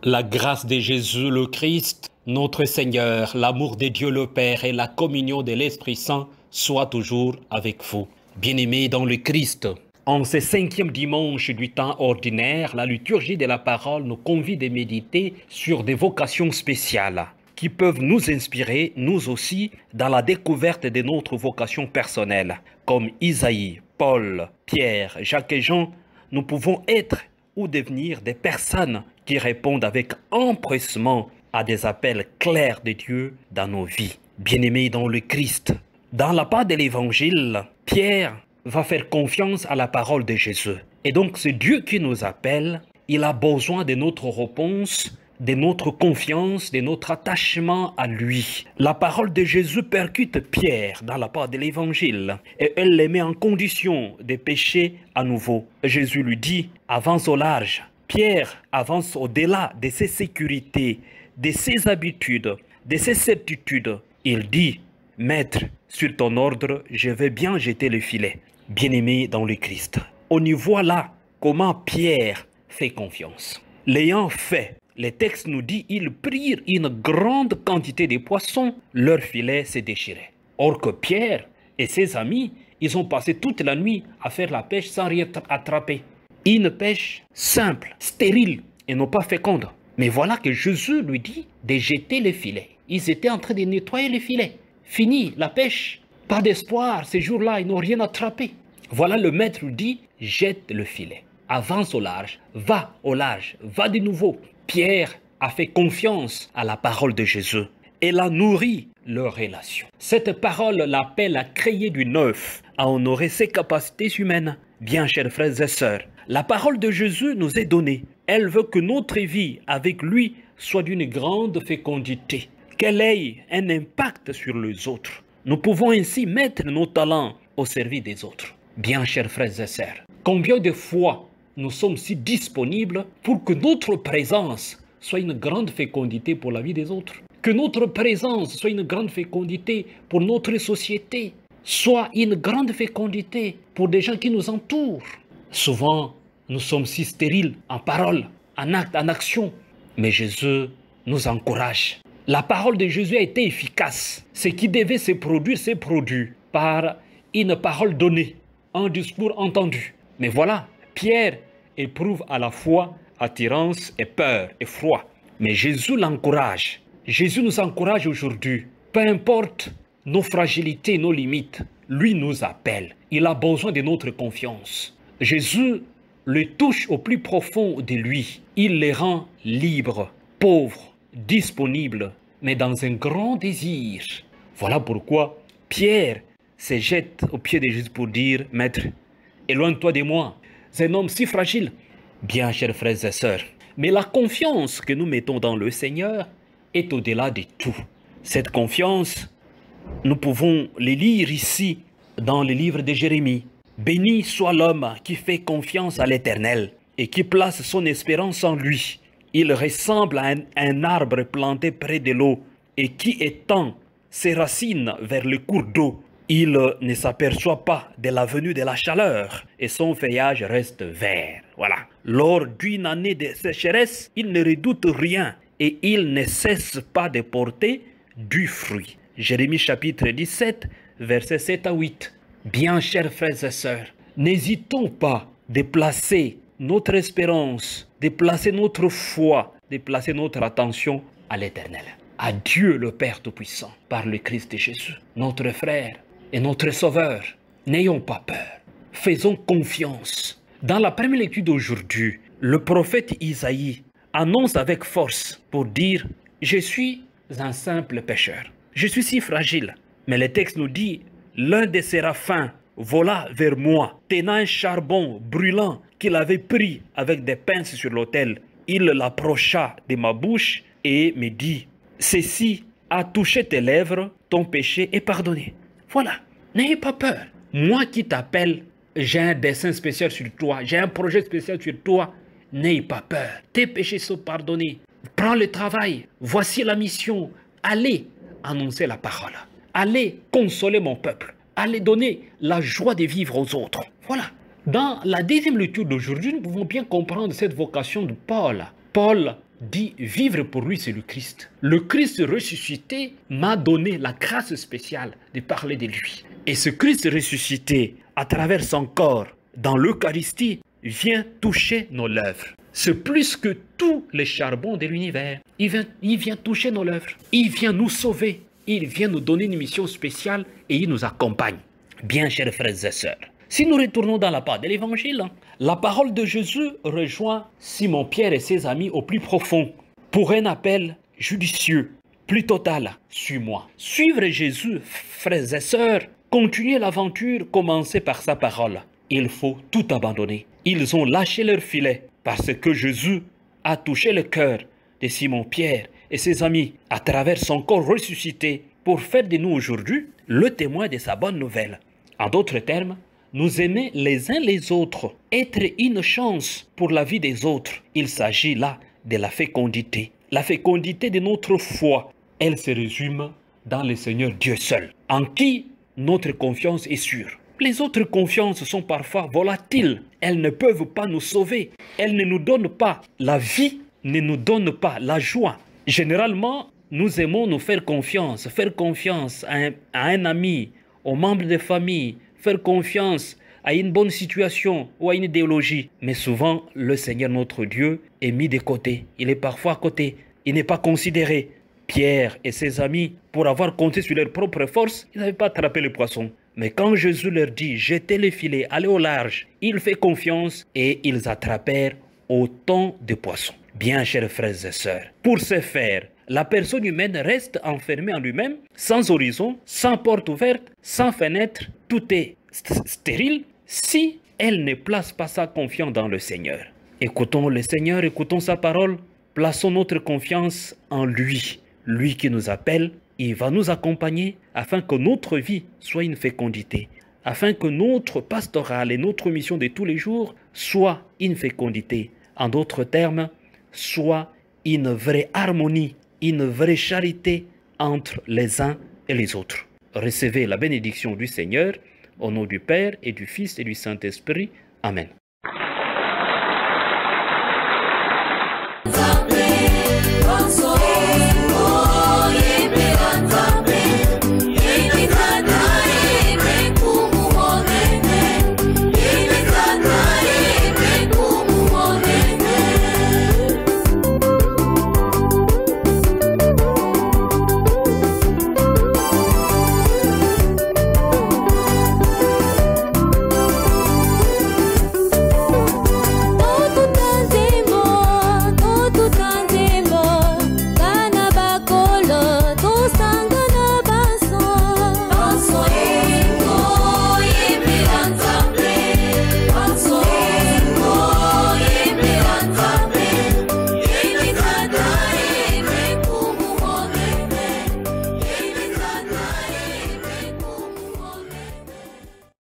La grâce de Jésus le Christ, notre Seigneur, l'amour de Dieu le Père et la communion de l'Esprit Saint soient toujours avec vous. Bien-aimés dans le Christ, en ce 5e dimanche du temps ordinaire, la liturgie de la parole nous convie à méditer sur des vocations spéciales qui peuvent nous inspirer, nous aussi, dans la découverte de notre vocation personnelle. Comme Isaïe, Paul, Pierre, Jacques et Jean, nous pouvons être ou devenir des personnes qui répondent avec empressement à des appels clairs de Dieu dans nos vies. Bien-aimés dans le Christ, dans la part de l'Évangile, Pierre va faire confiance à la parole de Jésus. Et donc c'est Dieu qui nous appelle, il a besoin de notre réponse, de notre confiance, de notre attachement à lui. La parole de Jésus percute Pierre dans la part de l'Évangile et elle le met en condition de pécher à nouveau. Jésus lui dit, avance au large. Pierre avance au-delà de ses sécurités, de ses habitudes, de ses certitudes. Il dit, Maître, sur ton ordre, je vais bien jeter le filet. Bien-aimé dans le Christ, on y voit là comment Pierre fait confiance. L'ayant fait, le texte nous dit, ils prirent une grande quantité de poissons, leur filet s'est déchiré. Or que Pierre et ses amis, ils ont passé toute la nuit à faire la pêche sans rien attraper. Une pêche simple, stérile et non pas féconde. Mais voilà que Jésus lui dit de jeter le filet. Ils étaient en train de nettoyer le filet. Fini la pêche. Pas d'espoir, ces jours-là, ils n'ont rien attrapé. Voilà le maître lui dit, jette le filet. Avance au large, va de nouveau. Pierre a fait confiance à la parole de Jésus. Elle a nourri leur relation. Cette parole l'appelle à créer du neuf, à honorer ses capacités humaines. Bien, chers frères et sœurs, la parole de Jésus nous est donnée. Elle veut que notre vie avec lui soit d'une grande fécondité, qu'elle ait un impact sur les autres. Nous pouvons ainsi mettre nos talents au service des autres. Bien, chers frères et sœurs, combien de fois nous sommes si disponibles pour que notre présence soit une grande fécondité pour la vie des autres, que notre présence soit une grande fécondité pour notre société, soit une grande fécondité pour des gens qui nous entourent. Souvent, nous sommes si stériles en parole, en acte, en action, mais Jésus nous encourage. La parole de Jésus a été efficace. Ce qui devait se produire s'est produit par une parole donnée, un discours entendu. Mais voilà, Pierre éprouve à la fois attirance et peur et froid. Mais Jésus l'encourage. Jésus nous encourage aujourd'hui. Peu importe nos fragilités, nos limites, lui nous appelle. Il a besoin de notre confiance. Jésus le touche au plus profond de lui. Il les rend libres, pauvres, disponibles, mais dans un grand désir. Voilà pourquoi Pierre se jette aux pieds de Jésus pour dire, Maître, éloigne-toi de moi. C'est un homme si fragile. Bien, chers frères et sœurs, mais la confiance que nous mettons dans le Seigneur est au-delà de tout. Cette confiance, nous pouvons les lire ici dans le livre de Jérémie. Béni soit l'homme qui fait confiance à l'Éternel et qui place son espérance en lui. Il ressemble à un arbre planté près de l'eau et qui étend ses racines vers le cours d'eau. Il ne s'aperçoit pas de la venue de la chaleur et son feuillage reste vert. Voilà. Lors d'une année de sécheresse, il ne redoute rien et il ne cesse pas de porter du fruit. Jérémie chapitre 17, versets 7 à 8. Bien, chers frères et sœurs, n'hésitons pas de placer notre espérance, de placer notre foi, de placer notre attention à l'Éternel, à Dieu le Père Tout-Puissant, par le Christ Jésus, notre frère et notre Sauveur. N'ayons pas peur, faisons confiance. Dans la première lecture d'aujourd'hui, le prophète Isaïe annonce avec force pour dire « Je suis un simple pécheur, je suis si fragile ». Mais le texte nous dit « L'un des séraphins vola vers moi, tenant un charbon brûlant qu'il avait pris avec des pinces sur l'autel. Il l'approcha de ma bouche et me dit, ceci a touché tes lèvres, ton péché est pardonné. Voilà, n'ayez pas peur. Moi qui t'appelle, j'ai un dessein spécial sur toi, j'ai un projet spécial sur toi. N'ayez pas peur, tes péchés sont pardonnés. Prends le travail, voici la mission. Allez annoncer la parole. Allez consoler mon peuple. Allez donner la joie de vivre aux autres. Voilà. Dans la deuxième lecture d'aujourd'hui, nous pouvons bien comprendre cette vocation de Paul. Paul dit vivre pour lui, c'est le Christ. Le Christ ressuscité m'a donné la grâce spéciale de parler de lui. Et ce Christ ressuscité, à travers son corps, dans l'Eucharistie, vient toucher nos lèvres. C'est plus que tous les charbons de l'univers. Il vient toucher nos lèvres. Il vient nous sauver. Il vient nous donner une mission spéciale et il nous accompagne. Bien, chers frères et sœurs, si nous retournons dans la part de l'Évangile, la parole de Jésus rejoint Simon-Pierre et ses amis au plus profond pour un appel judicieux, plus total. Suis-moi. Suivre Jésus, frères et sœurs, continuer l'aventure commencée par sa parole. Il faut tout abandonner. Ils ont lâché leur filet parce que Jésus a touché le cœur de Simon-Pierre et ses amis à travers son corps ressuscité pour faire de nous aujourd'hui le témoin de sa bonne nouvelle. En d'autres termes, nous aimer les uns les autres, être une chance pour la vie des autres. Il s'agit là de la fécondité. La fécondité de notre foi, elle se résume dans le Seigneur Dieu seul, en qui notre confiance est sûre. Les autres confiances sont parfois volatiles. Elles ne peuvent pas nous sauver. Elles ne nous donnent pas la vie, ne nous donnent pas la joie. Généralement, nous aimons nous faire confiance à un ami, aux membres de famille, faire confiance à une bonne situation ou à une idéologie. Mais souvent, le Seigneur notre Dieu est mis de côté. Il est parfois à côté. Il n'est pas considéré. Pierre et ses amis, pour avoir compté sur leur propre force, ils n'avaient pas attrapé le poisson. Mais quand Jésus leur dit « jetez les filets, allez au large », ils font confiance et ils attrapèrent autant de poissons. Bien, chers frères et sœurs, pour ce faire, la personne humaine reste enfermée en lui-même, sans horizon, sans porte ouverte, sans fenêtre, tout est stérile si elle ne place pas sa confiance dans le Seigneur. Écoutons le Seigneur, écoutons sa parole, plaçons notre confiance en lui. Lui qui nous appelle, il va nous accompagner afin que notre vie soit une fécondité, afin que notre pastoral et notre mission de tous les jours soit une fécondité. En d'autres termes, soit une vraie harmonie, une vraie charité entre les uns et les autres. Recevez la bénédiction du Seigneur, au nom du Père et du Fils et du Saint-Esprit. Amen.